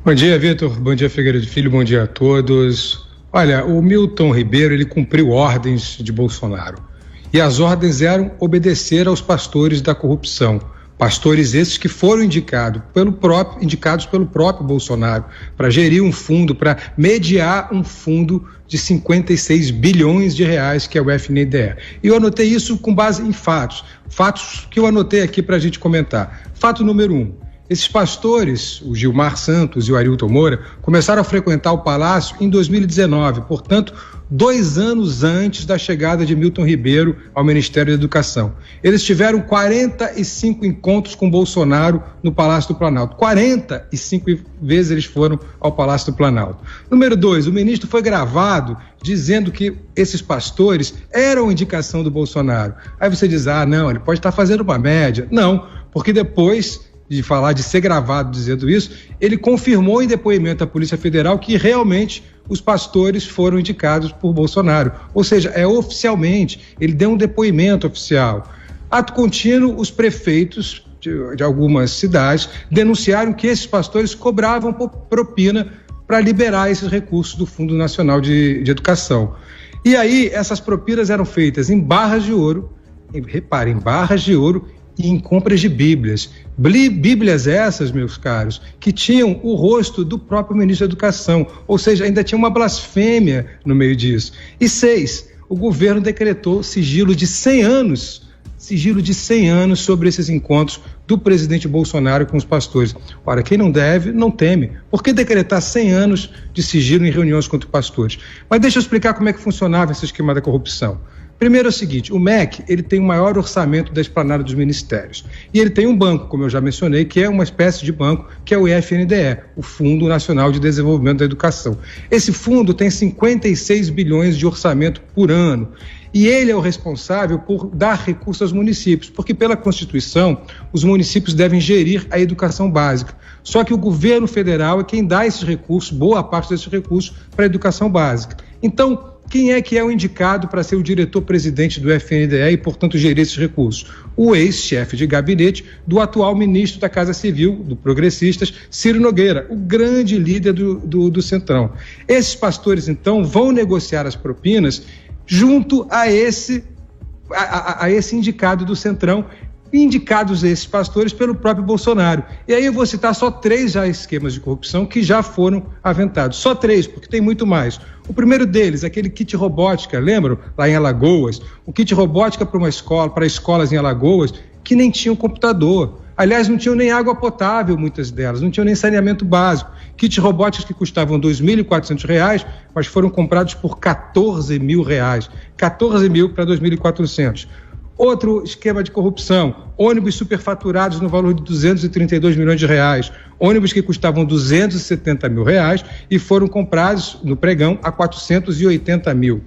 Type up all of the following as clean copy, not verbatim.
Bom dia, Vitor. Bom dia, Figueiredo Filho. Bom dia a todos. Olha, o Milton Ribeiro, ele cumpriu ordens de Bolsonaro. E as ordens eram obedecer aos pastores da corrupção. Pastores esses que foram indicados pelo próprio Bolsonaro para gerir um fundo, para mediar um fundo de 56 bilhões de reais, que é o FNDE. E eu anotei isso com base em fatos que eu anotei aqui para a gente comentar. Fato número 1. Esses pastores, o Gilmar Santos e o Arilton Moura, começaram a frequentar o Palácio em 2019, portanto, 2 anos antes da chegada de Milton Ribeiro ao Ministério da Educação. Eles tiveram 45 encontros com Bolsonaro no Palácio do Planalto. 45 vezes eles foram ao Palácio do Planalto. Número 2, o ministro foi gravado dizendo que esses pastores eram indicação do Bolsonaro. Aí você diz, não, ele pode estar fazendo uma média. Não, porque depois de falar, de ser gravado dizendo isso, ele confirmou em depoimento à Polícia Federal que realmente os pastores foram indicados por Bolsonaro. Ou seja, oficialmente, ele deu um depoimento oficial. Ato contínuo, os prefeitos de algumas cidades denunciaram que esses pastores cobravam propina para liberar esses recursos do Fundo Nacional de Educação. E aí, essas propinas eram feitas em barras de ouro, reparem, barras de ouro, e em compras de Bíblias. Bíblias essas, meus caros, que tinham o rosto do próprio ministro da Educação, ou seja, ainda tinha uma blasfêmia no meio disso. E 6, o governo decretou sigilo de 100 anos sobre esses encontros do presidente Bolsonaro com os pastores. Ora, quem não deve, não teme. Por que decretar 100 anos de sigilo em reuniões contra pastores? Mas deixa eu explicar como é que funcionava esse esquema da corrupção. Primeiro é o seguinte, o MEC, ele tem o maior orçamento da esplanada dos ministérios. E ele tem um banco, como eu já mencionei, que é uma espécie de banco, que é o FNDE, o Fundo Nacional de Desenvolvimento da Educação. Esse fundo tem 56 bilhões de orçamento por ano. E ele é o responsável por dar recursos aos municípios, porque pela Constituição, os municípios devem gerir a educação básica. Só que o governo federal é quem dá esses recursos, boa parte desses recursos, para a educação básica. Então, quem é que é o indicado para ser o diretor-presidente do FNDE e, portanto, gerir esses recursos? O ex-chefe de gabinete do atual ministro da Casa Civil, do Progressistas, Ciro Nogueira, o grande líder do Centrão. Esses pastores, então, vão negociar as propinas junto a esse indicado do Centrão, indicados esses pastores pelo próprio Bolsonaro. E aí eu vou citar só 3 já esquemas de corrupção que já foram aventados. Só 3, porque tem muito mais. O primeiro deles, aquele kit robótica, lembram? Lá em Alagoas. O kit robótica para escolas em Alagoas que nem tinham computador. Aliás, não tinham nem água potável, muitas delas, não tinham nem saneamento básico. Kits robóticos que custavam R$ 2.400, mas foram comprados por R$ 14 mil. 14 mil para R$ 2.400. Outro esquema de corrupção, ônibus superfaturados no valor de 232 milhões de reais, ônibus que custavam 270 mil reais e foram comprados no pregão a 480 mil.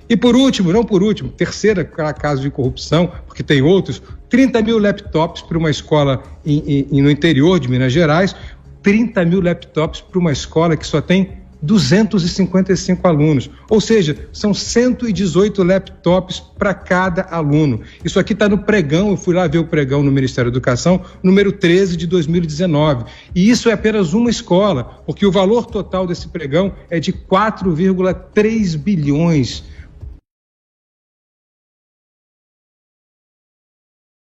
E por último, terceiro caso de corrupção, porque tem outros, 30 mil laptops para uma escola no interior de Minas Gerais, 30 mil laptops para uma escola que só tem 255 alunos, ou seja, são 118 laptops para cada aluno. Isso aqui está no pregão, eu fui lá ver o pregão no Ministério da Educação, número 13 de 2019. E isso é apenas uma escola, porque o valor total desse pregão é de 4,3 bilhões